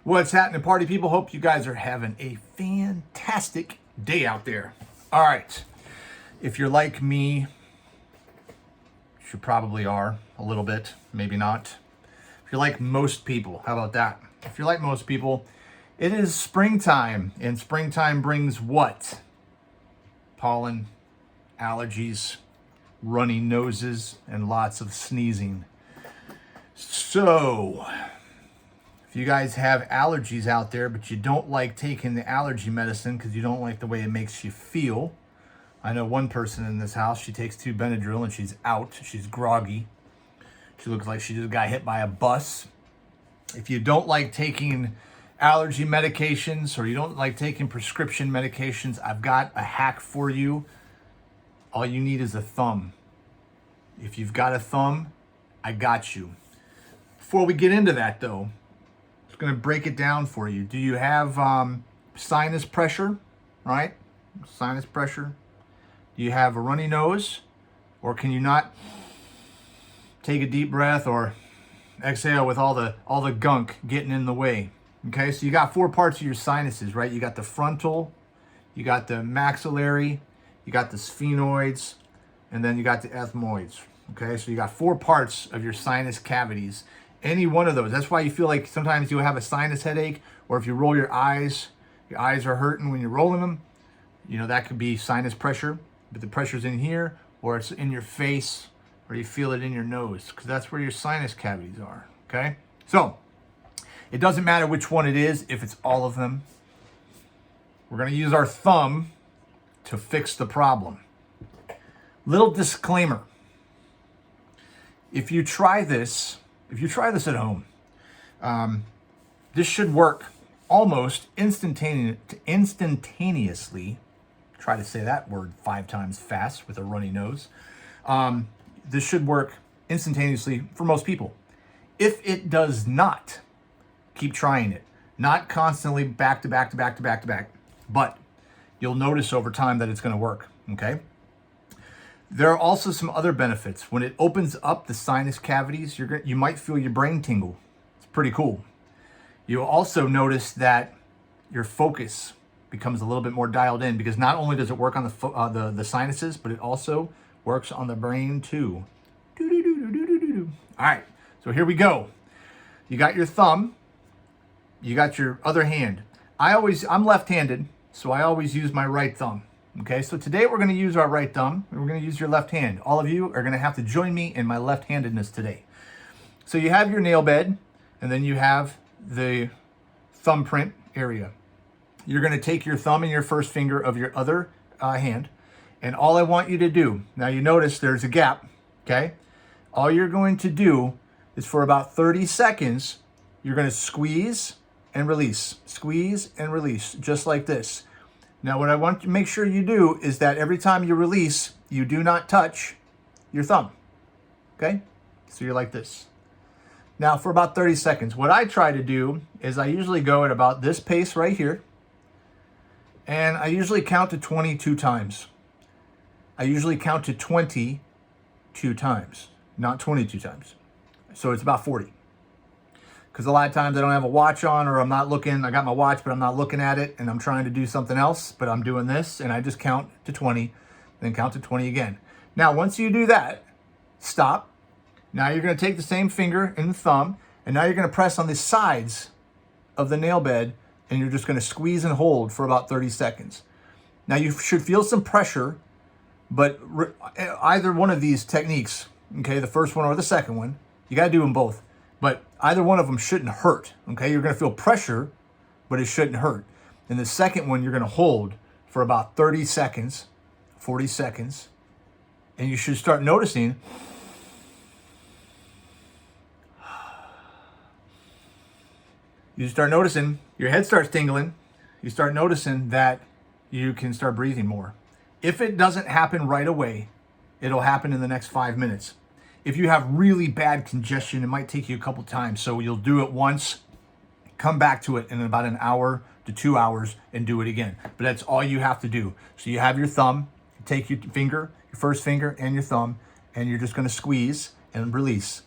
What's happening, party people? Hope you guys are having a fantastic day out there. All right. If you're like me, you probably are a little bit, maybe not. If you're like most people, how about that? If you're like most people, it is springtime, and springtime brings what? Pollen, allergies, runny noses, and lots of sneezing. So, if you guys have allergies out there, but you don't like taking the allergy medicine because you don't like the way it makes you feel. I know one person in this house, she takes 2 Benadryl and she's out. She's groggy. She looks like she just got hit by a bus. If you don't like taking allergy medications or you don't like taking prescription medications, I've got a hack for you. All you need is a thumb. If you've got a thumb, I got you. Before we get into that though, I'm going to break it down for you. Do you have sinus pressure, right? Sinus pressure. Do you have a runny nose? Or can you not take a deep breath or exhale with all the gunk getting in the way? Okay, so you got 4 parts of your sinuses, right? You got the frontal, you got the maxillary, you got the sphenoids, and then you got the ethmoids. Okay, so you got 4 parts of your sinus cavities. Any one of those. That's why you feel like sometimes you'll have a sinus headache, or if you roll your eyes are hurting when you're rolling them. You know, that could be sinus pressure, but the pressure's in here, or it's in your face, or you feel it in your nose, because that's where your sinus cavities are. Okay, so it doesn't matter which one it is, if it's all of them. We're going to use our thumb to fix the problem. Little disclaimer. If you try this at home, this should work almost instantaneously. Try to say that word 5 times fast with a runny nose. This should work instantaneously for most people. If it does not, keep trying it. Not constantly back to back to back to back to back, but you'll notice over time that it's going to work, okay? There are also some other benefits. When it opens up the sinus cavities, you might feel your brain tingle. It's pretty cool. You'll also notice that your focus becomes a little bit more dialed in, because not only does it work on the sinuses, but it also works on the brain too. All right, so here we go. You got your thumb. You got your other hand. I'm left-handed, so I always use my right thumb. Okay, so today we're going to use our right thumb, and we're going to use your left hand. All of you are going to have to join me in my left-handedness today. So you have your nail bed, and then you have the thumbprint area. You're going to take your thumb and your first finger of your other hand, and all I want you to do, now you notice there's a gap, okay? All you're going to do is for about 30 seconds, you're going to squeeze and release, just like this. Now, what I want to make sure you do is that every time you release, you do not touch your thumb, okay? So you're like this. Now, for about 30 seconds, what I try to do is I usually go at about this pace right here, and I usually count to 22 times. I usually count to 22 times, not 22 times. So it's about 40. Because a lot of times I don't have a watch on, or I'm not looking. I got my watch, but I'm not looking at it, and I'm trying to do something else, but I'm doing this, and I just count to 20, then count to 20 again. Now, once you do that, stop. Now you're going to take the same finger and the thumb, and now you're going to press on the sides of the nail bed, and you're just going to squeeze and hold for about 30 seconds. Now, you should feel some pressure, but either one of these techniques, okay, the first one or the second one, you got to do them both. But either one of them shouldn't hurt, okay? You're going to feel pressure, but it shouldn't hurt. And the second one, you're going to hold for about 30 seconds, 40 seconds, and you should start noticing your head starts tingling. You start noticing that you can start breathing more. If it doesn't happen right away, it'll happen in the next 5 minutes. If you have really bad congestion, it might take you a couple times. So you'll do it once, come back to it in about an hour to 2 hours and do it again. But that's all you have to do. So you have your thumb, take your finger, your first finger and your thumb, and you're just going to squeeze and release,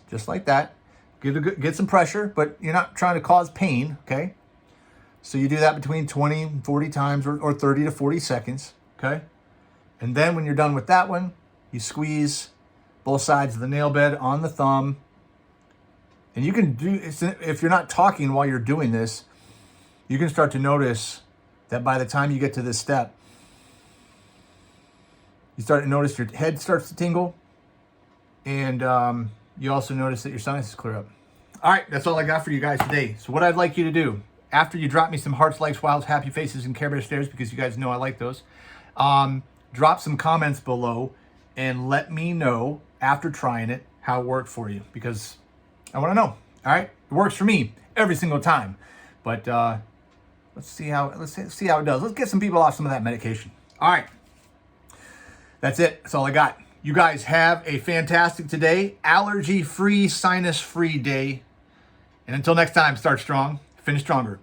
just like that. Get some pressure, but you're not trying to cause pain, okay? So you do that between 20 and 40 times or 30 to 40 seconds, okay? And then when you're done with that one, you squeeze both sides of the nail bed on the thumb. And you can do, if you're not talking while you're doing this, you can start to notice that by the time you get to this step, you start to notice your head starts to tingle. And you also notice that your sinuses clear up. All right, that's all I got for you guys today. So what I'd like you to do, after you drop me some hearts, likes, wilds, happy faces, and Care Bear stares, because you guys know I like those, drop some comments below and let me know after trying it how it worked for you, because I want to know. All right, it works for me every single time, but let's see how it does. Let's get some people off some of that medication. All right, that's it. That's all I got. You guys have a fantastic today, allergy-free, sinus-free day. And until next time, start strong, finish stronger.